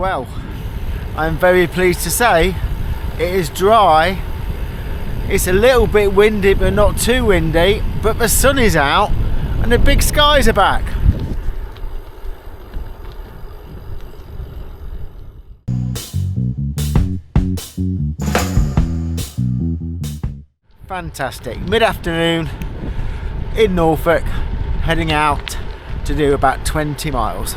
Well, I'm very pleased to say it is dry. It's a little bit windy, but not too windy, but the sun is out and the big skies are back. Fantastic. Mid-afternoon in Norfolk, heading out to do about 20 miles.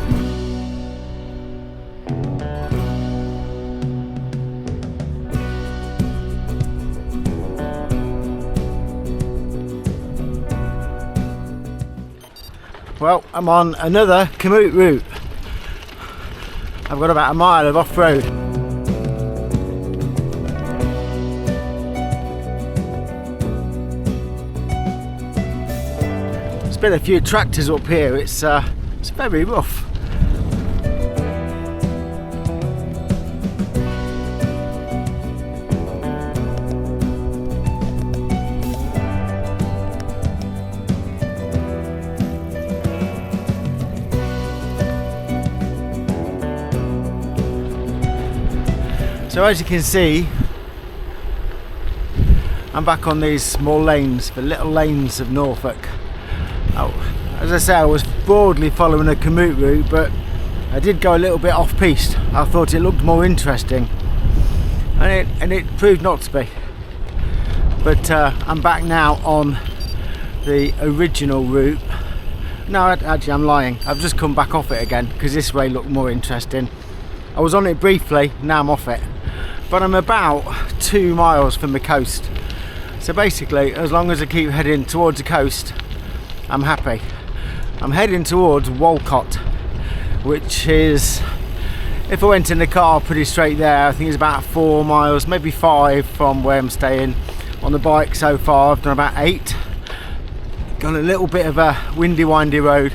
Well, I'm on another commute route. I've got about a mile of off-road. There's been a few tractors up here. It's very rough. So as you can see, I'm back on these small lanes, the little lanes of Norfolk. Oh, as I say, I was broadly following a commute route, but I did go a little bit off-piste. I thought it looked more interesting, and it proved not to be. But I'm back now on the original route. No, actually I'm lying. I've just come back off it again because this way looked more interesting. I was on it briefly, now I'm off it. But I'm about 2 miles from the coast. So basically, as long as I keep heading towards the coast, I'm happy. I'm heading towards Walcott, which is, if I went in the car pretty straight there, I think it's about 4 miles, maybe 5 from where I'm staying. On the bike so far, I've done about 8. Got a little bit of a windy, windy road,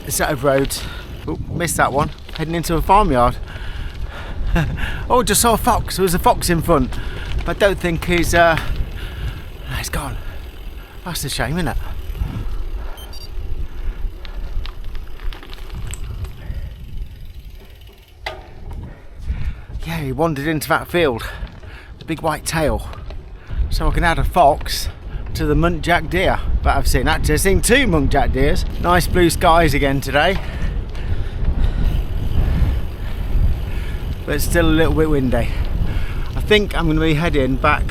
a set of roads. Oh, missed that one. Heading into a farmyard. Oh, just saw a fox. There was a fox in front, but I don't think he's gone. That's a shame, isn't it? Yeah, he wandered into that field, the big white tail. So I can add a fox to the muntjac deer that I've seen. Actually, I've seen 2 muntjac deers. Nice blue skies again today. But it's still a little bit windy. I think I'm going to be heading back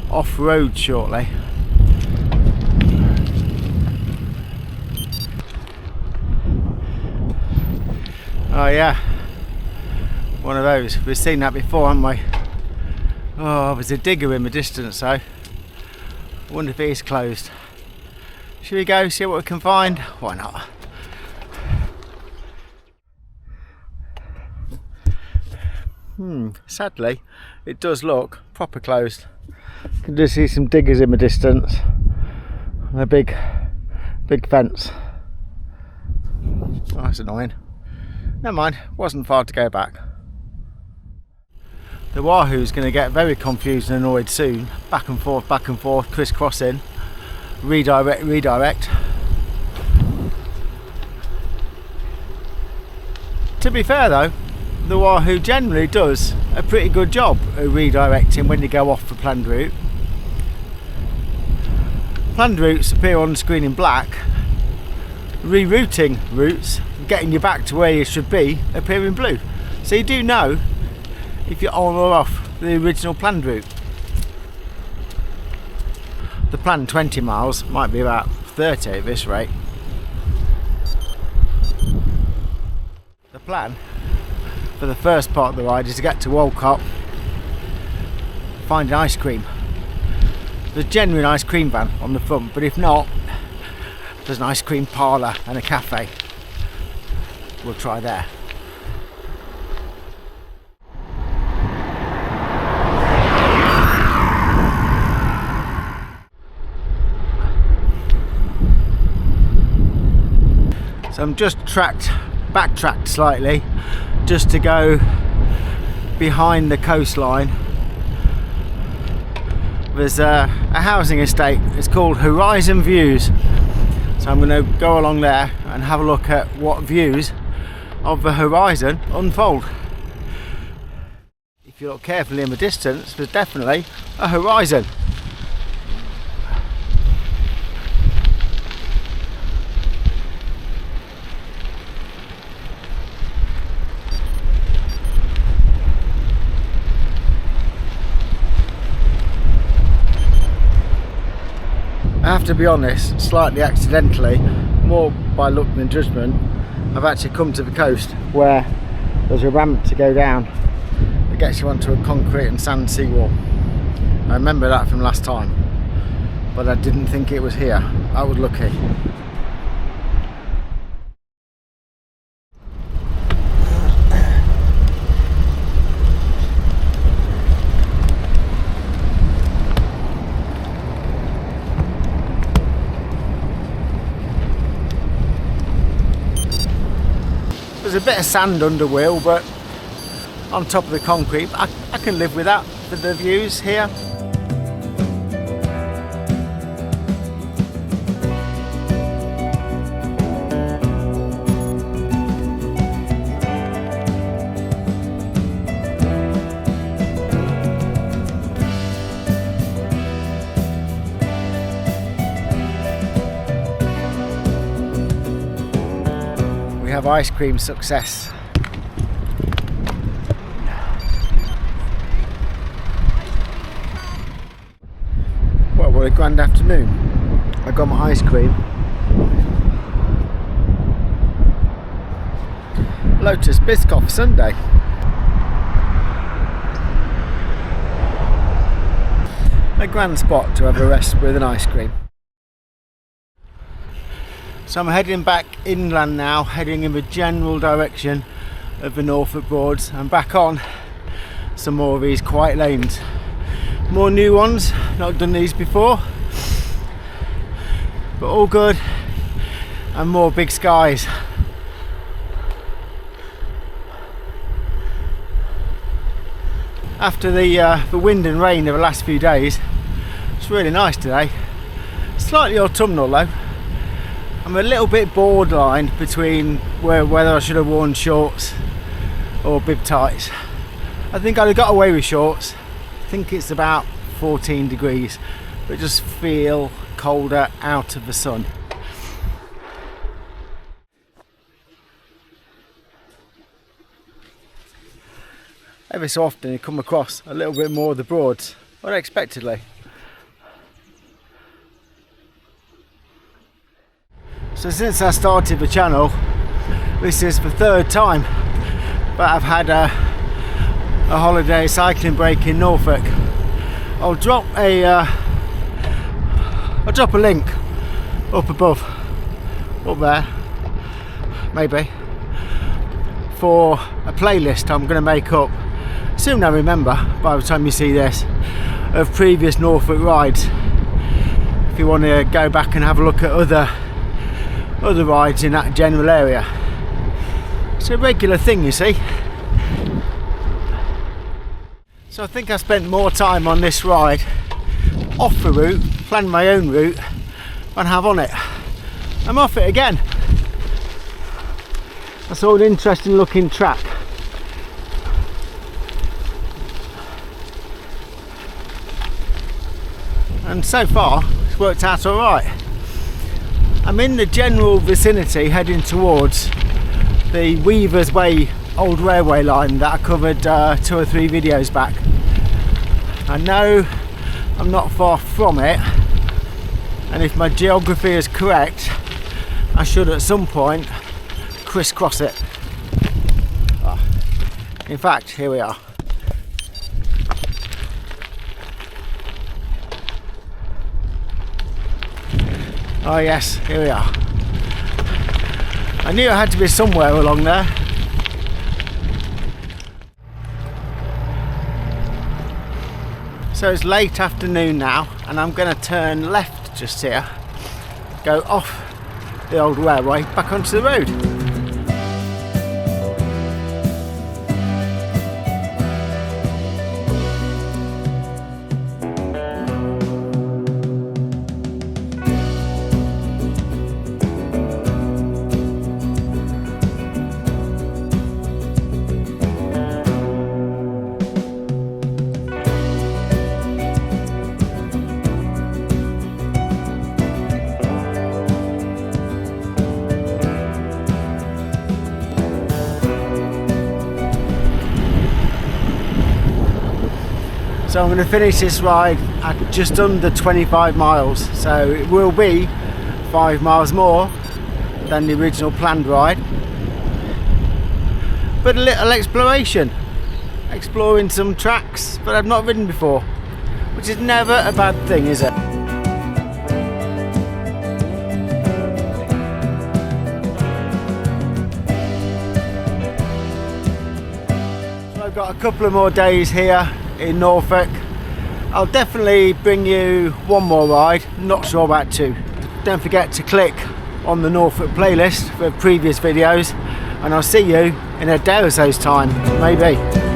off-road shortly. Oh yeah, one of those. We've seen that before, haven't we? Oh, there's a digger in the distance though. I wonder if it is closed. Should we go see what we can find? Why not? Sadly, it does look proper closed. You can just see some diggers in the distance. And a big fence. Oh, that's annoying. Never mind, wasn't far to go back. The Wahoo's going to get very confused and annoyed soon. Back and forth, crisscrossing. Redirect. To be fair though, the Wahoo generally does a pretty good job of redirecting when you go off the planned route. Planned routes appear on the screen in black. Rerouting routes, getting you back to where you should be, appear in blue. So you do know if you're on or off the original planned route. The planned 20 miles might be about 30 at this rate. The plan for the first part of the ride is to get to Walcott, find an ice cream. There's generally an ice cream van on the front, but if not, there's an ice cream parlour and a cafe. We'll try there. So I'm just backtracked slightly, just to go behind the coastline. There's a housing estate. It's called Horizon Views. So I'm going to go along there and have a look at what views of the horizon unfold. If you look carefully in the distance, there's definitely a horizon. I have to be honest, slightly accidentally, more by luck than judgment, I've actually come to the coast where there's a ramp to go down that gets you onto a concrete and sand seawall. I remember that from last time, but I didn't think it was here. I was lucky. There's a bit of sand under wheel, but on top of the concrete, I can live with that for the views here. We have ice cream success. Well, what a grand afternoon. I got my ice cream. Lotus Biscoff Sunday. A grand spot to have a rest with an ice cream. So I'm heading back inland now, heading in the general direction of the Norfolk Broads and back on some more of these quiet lanes. More new ones, not done these before, but all good, and more big skies. After the wind and rain of the last few days, it's really nice today. Slightly autumnal though. I'm a little bit borderline between whether I should have worn shorts or bib tights. I think I'd have got away with shorts. I think it's about 14 degrees, but just feel colder out of the sun. Every so often you come across a little bit more of the Broads, unexpectedly. So since I started the channel, this is the third time that I've had a holiday cycling break in Norfolk. I'll drop a link up above, up there, maybe, for a playlist I'm going to make up, soon I remember by the time you see this, of previous Norfolk rides. If you want to go back and have a look at other rides in that general area. It's a regular thing, you see. So I think I spent more time on this ride off the route, planned my own route, than have on it. I'm off it again. I saw an interesting looking track. And so far it's worked out alright. I'm in the general vicinity heading towards the Weaver's Way old railway line that I covered 2 or 3 videos back. I know I'm not far from it, and if my geography is correct, I should at some point crisscross it. In fact, here we are. Oh yes, here we are. I knew I had to be somewhere along there. So it's late afternoon now, and I'm going to turn left just here, go off the old railway back onto the road. So I'm going to finish this ride at just under 25 miles. So it will be 5 miles more than the original planned ride. But a little exploration. Exploring some tracks that I've not ridden before. Which is never a bad thing, is it? I've got a couple of more days here in Norfolk. I'll definitely bring you one more ride, not sure about two. Don't forget to click on the Norfolk playlist for previous videos, and I'll see you in a day or so's time, maybe.